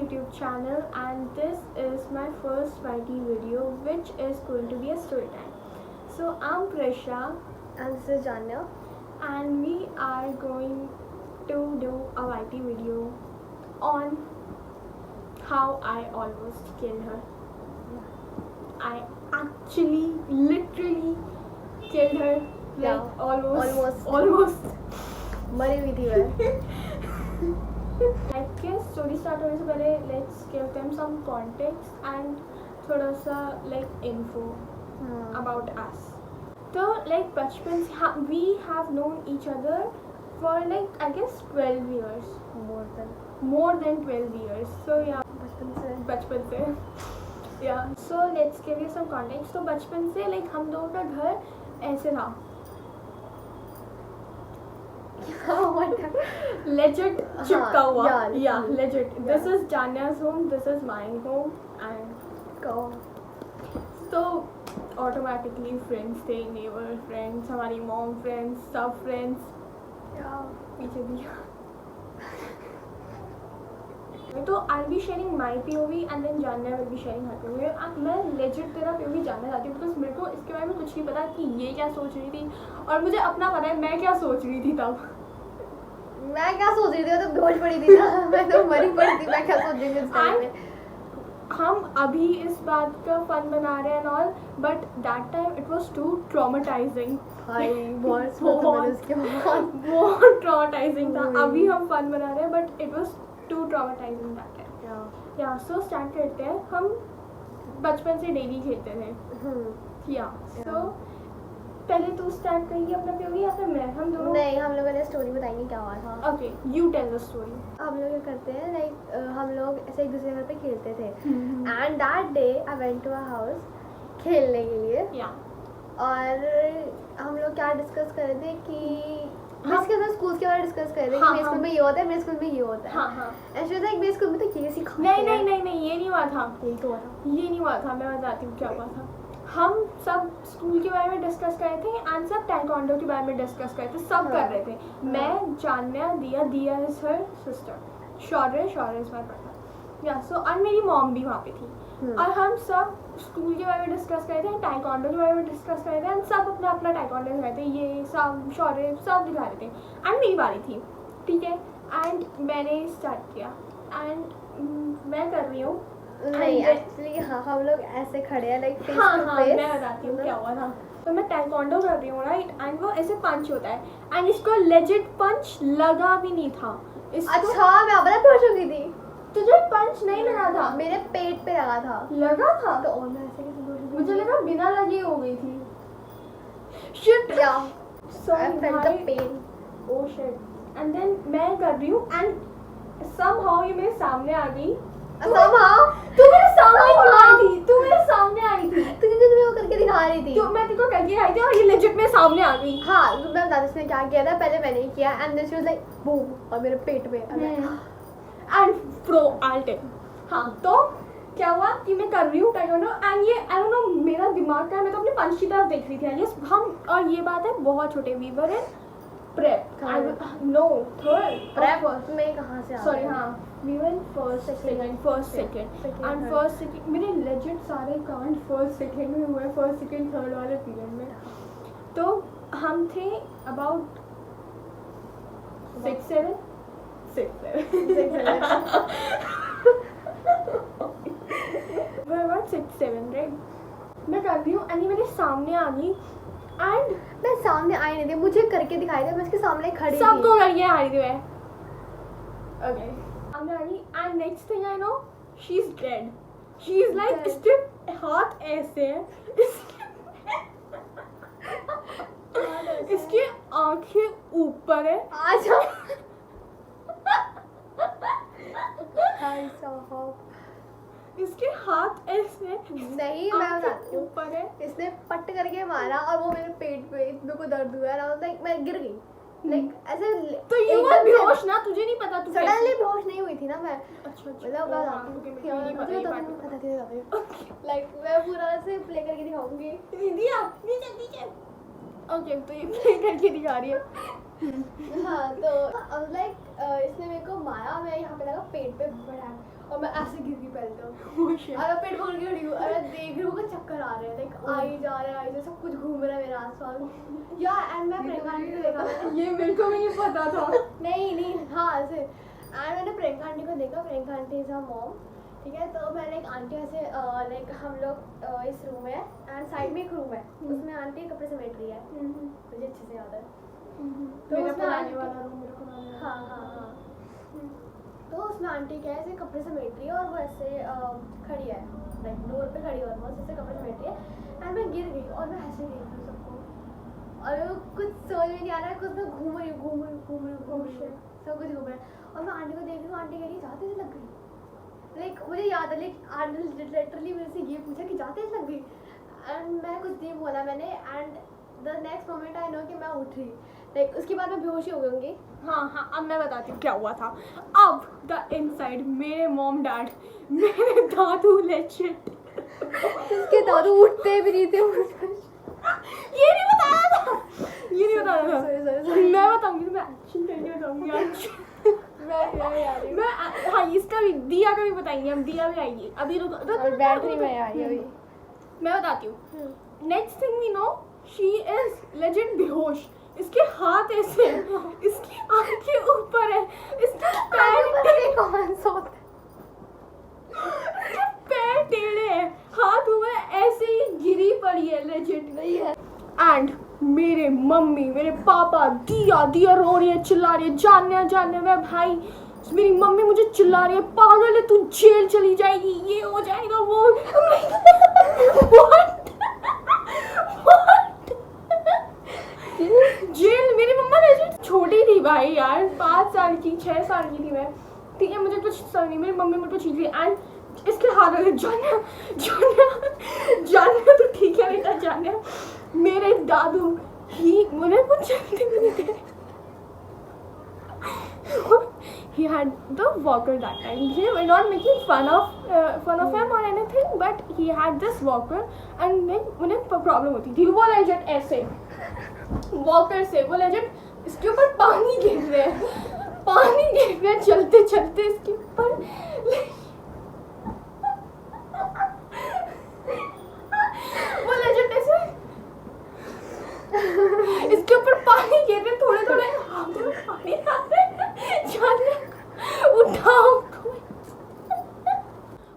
YouTube channel, and this is my first YT video, which is going to be a story time. So I'm Prisha And this is Janya. and we are going to do a YT video on how I almost killed her. I actually literally killed her. Yeah, almost. मरी हुई थी मैं. Like story start होने से पहले let's give them some context and थोड़ा सा like info about us. तो like बचपन से we have known each other for like I guess 12 years. More than 12 years. So yeah. बचपन से. Yeah. So let's give you some context. तो बचपन से like हम दोनों का घर ऐसे था. Legit चिपका हुआ. Yeah, legit. This is Janya's home. This is my home. And so automatically friends थे, neighbor friends, हमारी mom friends, सब friends. पीछे भी. तो I'll be sharing my POV and then Janya will be sharing her POV. मैं legit तेरा POV जानना चाहती हूँ because मेरे को इसके बारे में कुछ नहीं पता कि ये क्या सोच रही थी और मुझे अपना पता है मैं क्या सोच रही थी तब. मैं क्या सोच रही थी? तो बेहोश पड़ी थी ना. मैं तो मरी पड़ी थी. मैं क्या सोच रही थी उस टाइम पे? हम अभी इस बात का फन बना रहे हैं और but that time it was too traumatising. बहुत ट्रॉमेटाइजिंग था. अभी हम फन बना रहे हैं but it was too traumatising that time. या सो स्टार्ट करते हैं. हम बचपन से डेली खेलते थे. या सो पहले तू स्टार्ट करेंगी अपना POV या फिर मैं? हम दोनों नहीं, हम लोग पहले स्टोरी बताएंगे क्या हुआ था. Okay, you tell the story. हम लोग क्या करते हैं लाइक हम लोग ऐसे एक दूसरे घर पे खेलते थे and that day I went to a house खेलने के लिए. या और हम लोग क्या डिस्कस कर रहे थे कि इसके अंदर स्कूल के बारे में डिस्कस कर रहे थे कि मेरे स्कूल में ये होता है, मेरे स्कूल में ये होता है. हाँ. एंड शी वाज लाइक मेरे स्कूल में तो ये सिखाते नहीं हैं. ये नहीं हुआ था. यही तो हुआ था. ये नहीं हुआ था. मैं बताती हूँ क्या हुआ था. हम सब स्कूल के बारे में डिस्कस कर रहे थे एंड सब टाइकोंडो के बारे में डिस्कस कर रहे थे. सब कर रहे थे. मैं, जान्या, दिया is her sister, Shaurya is my brother. या सो और मेरी मॉम भी वहाँ पे थी. और हम सब स्कूल के बारे में डिस्कस कर रहे थे, टाइकोंडो के बारे में डिस्कस कर रहे थे एंड सब अपना अपना टाइकोंडो दिखा रहे थे. ये सब शौर्य सब दिखा रहे थे एंड मेरी बारी थी. ठीक है. एंड मैंने स्टार्ट किया एंड मैं कर रही हूँ. नहीं एक्चुअली हाँ हम लोग ऐसे खड़े हैं लाइक फेस हाँ टू फेस. मैं बताती हूँ क्या हुआ था. तो मैं टाइकोंडो कर रही हूँ राइट एंड वो ऐसे पंच होता है एंड इसको लेजिट पंच लगा भी नहीं था. अच्छा मैं अपना बेहोश हो गई थी. तुझे पंच नहीं लगा था? मेरे पेट पे लगा था. लगा था तो और मैं ऐसे कैसे बेहोश हो गई? मुझे लगा बिना लगी हो गई थी. शिट. या so I felt the pain. Oh shit. And then मैं कर रही हूँ एंड समहाउ ये मेरे सामने आ गई. somehow तू मेरे सामने क्यों आई थी? तू मेरे सामने आई थी. तुझे वो करके दिखा रही थी. तो मैं तेरे को करके आई थी और ये लेजिट मेरे सामने आ गई. हाँ मैं बता दूँ इसने क्या किया था. पहले मैंने ही किया and then she was like boom और मेरे पेट में एंड प्रो आल्टे. हाँ तो क्या हुआ कि मैं कर रही हूँ टाइकोंडो एंड ये आई डोंट नो मेरा दिमाग का मैं तो अपने पंच की तरफ देख रही थी. यस हम और ये बात है बहुत छोटे. We were in prep. No third prep में कहाँ से आ सॉरी. हाँ we were in first second and first second मेरे लेजिट सारे कांड फर्स्ट सेकंड में हुए. फर्स्ट सेकंड थर्ड वाले पीरियड में. तो हम थे अबाउट 6-7 we're about 6-7 right. मैं कर रही हूँ एंड ये मेरे सामने आ गई एंड मैं सामने आई नहीं थी. मुझे करके दिखाई दे. मैं उसके सामने खड़ी थी. सबको करके आ रही थी मैं. ओके सामने आ गई and next thing I know she is dead. She is like इसके हाथ ऐसे हैं. इसकी आंखें ऊपर है. आजा इसके हाथ ऐसे नहीं मैं बताती हूँ. ऊपर है. इसने पट करके मारा और वो मेरे पेट पे मेरे को दर्द हुआ और लाइक मैं गिर गई. लाइक ऐसे तो यू वर बेहोश ना? तुझे नहीं पता? तू सडनली बेहोश नहीं हुई थी ना मैं. अच्छा मतलब लाइक मैं पूरा से प्ले करके दिखाऊंगी. दीदी आप नीचे. ओके तो ये प्ले करके दिखा रही है. हाँ तो लाइक इसने मेरे को मारा, मैं यहाँ पे लगा पेट पे पड़ा और मैं ऐसे गिर गई पहले तो। और मैं पेट पकड़ के खड़ी हूँ और मैं देख रही हूँ कि चक्कर आ रहे हैं, लाइक आई जा रहे हैं, सब कुछ घूम रहा है मेरे आसपास। या एंड मैं प्रियंका आंटी को देखा मैंने। ये मेरे को भी नहीं पता था। नहीं हाँ ऐसे। एंड मैंने प्रियंका आंटी को देखा, Priyanka aunty is a mom, ठीक है। तो मैं लाइक आंटी ऐसे लाइक हम लोग इस रूम में है एंड साइड में एक रूम है, उसमें आंटी कपड़े समेट रही है, मुझे अच्छे से याद है। तो मेरा उसमें पुराने आंटी वाला रूम, मेरा पुराने वाला। हाँ तो उसमें आंटी क्या है, ऐसे कपड़े समेट रही है और वो ऐसे खड़ी है, लाइक डोर पे खड़ी है ऑलमोस्ट, ऐसे कपड़े समेट रही है। एंड मैं गिर गई और मैं ऐसे गिर गई सबको, और कुछ समझ में नहीं आ रहा है, कुछ मैं घूम रही हूँ, सब कुछ घूम रहा है। और मैं आंटी को देख रही हूँ, आंटी कह रही जाते से लग गई, लाइक मुझे याद है, लाइक आंटी लिटरली मेरे से ये पूछा कि जाते से लग गई। एंड मैं कुछ नहीं बोला मैंने, and the next moment I know कि मैं उठ रही, लाइक उसके बाद मैं बेहोश हो गई होंगी। हाँ अब मैं बताती हूँ क्या हुआ था। अब द इनसाइड मेरे मॉम डैड, मेरे दादू लेजिट, उसके दादू उठते भी नहीं थे। ये नहीं बताया था, ये नहीं बताया था। Sorry. मैं बताऊंगी, मैं एक्शन करके बताऊंगी आज। मैं हाँ इसका भी, दिया का भी बताएंगे हम, दिया भी आएगी अभी। और बैटरी में आई अभी। मैं बताती हूँ। Next thing we know, she is legend बेहोश, इसके हाथ ऐसे हैं, इसकी आंखें ऊपर है, इसके पैर कौन सा होता है? इसके पैर टेढ़े हैं, हाथ ऊपर ऐसे ही गिरी पड़ी है लेजेंड नहीं है। एंड मेरे मम्मी, मेरे पापा, दिया रो रही है, चिल्ला रही है, जानने मैं भाई, मेरी मम्मी मुझे चिल्ला रही है, पागल है तू, जेल चली जाएगी, ये हो जाएगा वो। What? जेल? मेरी मम्मा ने छोटी थी भाई यार, 5 साल की 6 साल की थी मैं, ठीक है, मुझे कुछ समझ नहीं, मेरी मम्मी मुझे छीन ली एंड इसके हाथ में जानिया तो ठीक है बेटा, जानिया मेरे दादू ही मुझे कुछ जानते भी नहीं थे। He had the walker that time. He was not making fun of him or anything, but he had this walker and उन्हें प्रॉब्लम होती थी, वो लेजेंड ऐसे वॉकर से, वो लेजेंड इसके ऊपर पानी गिर रहे हैं, चलते इसके ऊपर वो लेजेंड ऐसे इसके ऊपर पानी गिर रहे, थोड़े हाथ में पानी आ रहे हैं, उठाओ।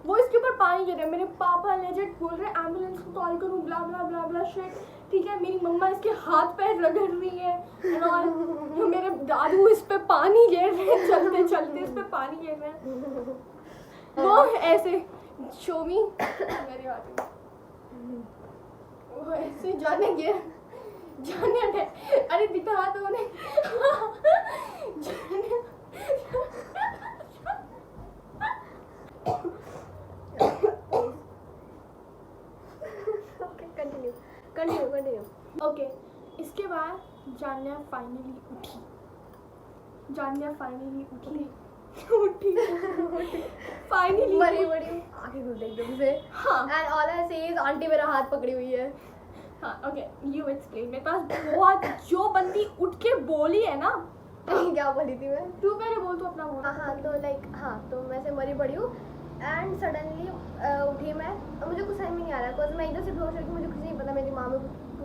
वो इसके ऊपर पानी गिर रहा है, मेरे पापा लेजेंड बोल रहे एम्बुलेंस को कॉल करूं, ब्ला ब्ला ब्ला ब्ला शिट, ठीक है। मेरी मम्मा इसके हाथ पैर रगड़ रही है एंड ऑल, मेरे दादू इस पे पानी गिर रहे हैं, चलते इस पे पानी गिर रहे हैं। वो ऐसे शोमी मेरी बात, वो ऐसे जाने अरे दिखा तो उन्हें कंटिन्यू। ओके, इसके बाद जानिया फाइनली उठी फाइनली बड़ी आंखें खुल गई एकदम से। हाँ and all I see is aunty मेरा हाथ पकड़ी हुई है। हाँ ओके, यू एक्सप्लेन। मेरे पास बहुत, जो बंदी उठ के बोली है ना, क्या बोली थी मैं? तू पहले बोल, तू अपना बोल। हाँ तो लाइक तो मैं से मरी पड़ी हूँ एंड सडनली उठी मैं, और मुझे कुछ समझ में नहीं आ रहा, बिकॉज मैं एकदम से बेहोश हो गई, मुझे कुछ नहीं पता मेरी माँ में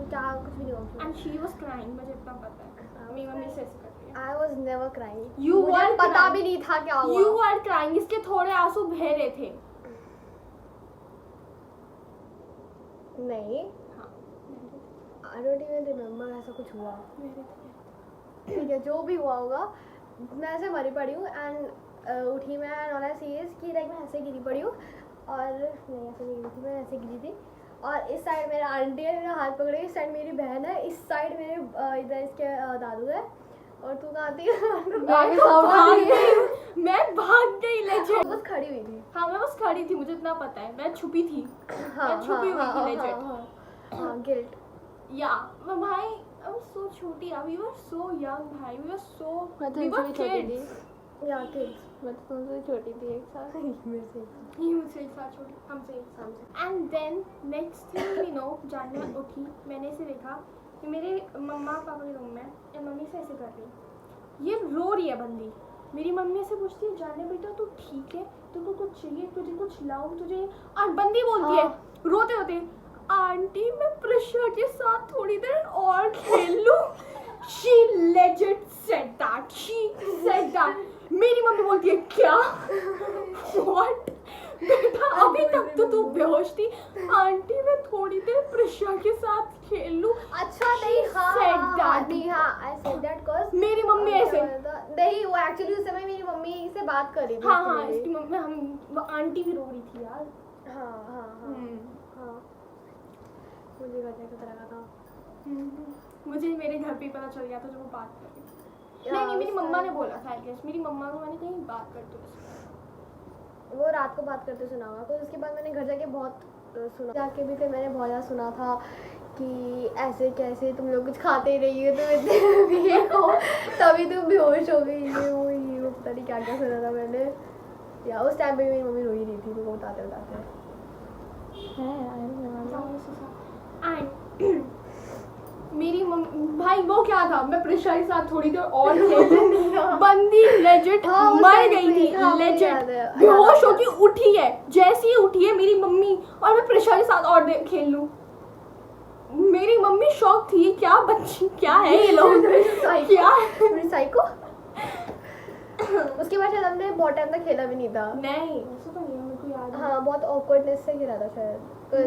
क्या कुछ भी नहीं हुआ। एंड शी वाज क्राइंग, मुझे इतना पता है, मेरी मम्मी से ऐसे करती है। I was never crying, You मुझे were पता crying. भी नहीं था क्या हुआ। You were crying, इसके थोड़े आंसू बह रहे थे। नहीं, हाँ आई डोंट इवन रिमेम्बर ऐसा कुछ हुआ। ठीक है, जो भी हुआ होगा, मैं ऐसे मरी पड़ी हूँ एंड उठी मैं and all I see is कि लाइक मैं ऐसे गिरी पड़ी हूँ, और नहीं ऐसे नहीं गिरी थी, मैं ऐसे गिरी थी, और इस साइड मेरा आंटी है, मेरा हाथ पकड़े, इस साइड मेरी बहन है, इस साइड मेरे इधर इसके दादू है, और तू कहाँ थी? मैं भाग गई लेजेंड। बस खड़ी हुई थी। हाँ मैं बस खड़ी थी, मुझे इतना पता है, मैं छुपी थी। मैं छुपी हुई थी लेजेंड। हाँ गिल्ट। या मैं भाई, I was so छोटी, we were so young भाई, we were kids। या किड्स, मैं तो तुमसे छोटी थी एक साल। ये मुझसे एक साल छोटी, हमसे एक साल। And then next thing we know, जानिया उठी, मैंने इसे देखा, कि मेरे मम्मा पापा के रूम में या मम्मी से ऐसे कर रही, ये रो रही है बंदी, मेरी मम्मी से पूछती है जाने बेटा तू ठीक है, तुझको कुछ चाहिए, तुझे कुछ लाऊं तुझे, और बंदी बोलती है रोते रोते आंटी मैं प्रेशर के साथ थोड़ी देर और खेल लूं। She legit said that. She said that. मेरी मम्मी बोलती है क्या? What? बेटा अभी तक तो तू बेहोश थी, आंटी मैं थोड़ी देर प्रेशर के साथ खेल लूं। अच्छा नहीं, हाँ नहीं, हाँ I said that cause मेरी मम्मी ऐसे नहीं, वो एक्चुअली उस समय मेरी मम्मी से बात कर रही थी। हाँ इसकी मम्मी वो आंटी भी रो रही थी यार। हाँ मुझे करने का तरह था। मुझे मेरे घर पे पता चल गया था जब वो बात कर रही थी। नहीं मेरी मम्मा ने बोला था, आई गेस मेरी मम्मा को मैंने कहीं बात करते हुए, वो रात को बात करते सुना होगा, तो उसके बाद मैंने घर जाके बहुत सुना, जाके भी फिर मैंने बहुत ज़्यादा सुना था कि ऐसे कैसे तुम लोग कुछ खाते ही रही हो, तुम इतने वीक हो तभी तुम बेहोश हो गई, ये वो पता नहीं क्या क्या सुना था मैंने। या उस टाइम पे मेरी मम्मी रो ही रही थी, तो वो बताते मेरी भाई वो क्या था, मैं प्रेशर के साथ थोड़ी देर और बंदी लेजिट मर गई थी, लेजिट बेहोश होके उठी है, जैसे ही उठी है मेरी मम्मी, और मैं प्रेशर के साथ और खेल लूं। मेरी मम्मी शॉक थी, क्या बच्ची क्या है ये लोग क्या मेरी साइको। उसके बाद शायद हमने बहुत टाइम तक खेला भी नहीं था। नहीं ऐसा तो नहीं है, मेरे को याद है। हाँ बहुत ऑकवर्डनेस से खेला था शायद।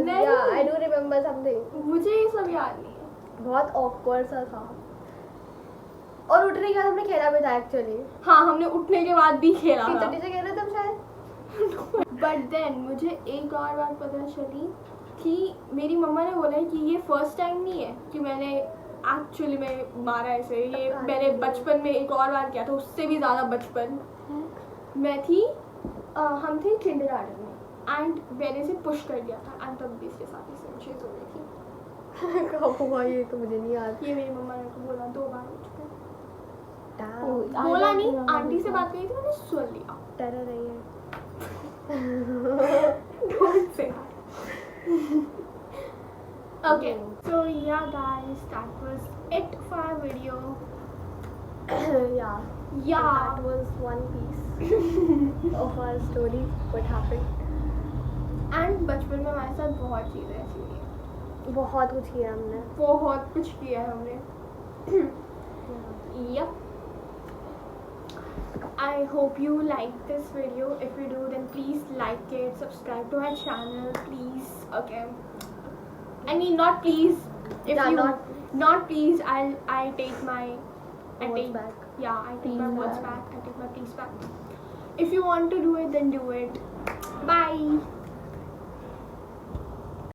नहीं आई डू रिमेम्बर समथिंग, मुझे ये सब याद नहीं है। बहुत ऑकवर्ड सा था, और उठने के बाद हमने खेला भी था एक्चुअली। हाँ हमने उठने के बाद भी खेला था, टीचर खेल रहे थे हम शायद। बट देन मुझे एक और बात पता चली कि मेरी मम्मा ने बोला है कि ये फर्स्ट टाइम नहीं है कि मैंने एक्चुअली में मारा ऐसे, ये मैंने बचपन में एक और बार किया था, उससे भी ज़्यादा बचपन। मैं थी हम थे किंडरगार्टन में एंड मैंने से पुश कर दिया था एंड तब भी इसके साथ ही सेम चीज़ हो गई थी। कब हुआ ये तो मुझे नहीं याद। ये मेरी मम्मा ने बोला 2 बार उठ के, बोला नहीं आंटी से बात करी थी, मैंने सुन लिया। डर रही है। Don't say that. Okay, so yeah guys, that was it for our video. Yeah, Yeah. that was one piece of our story, what happened. And बचपन में हमारे साथ बहुत चीज़ें ऐसी हुई हैं, बहुत कुछ किया हमने। बहुत कुछ किया है हमने। Yep. I hope you like this video. If you do, then please like it, subscribe to our channel, please. Okay. I mean, not please. If Yeah, you not please, I take my words back. Yeah, I take my Please words back. back. I take my please back. If you want to do it, then do it. Bye.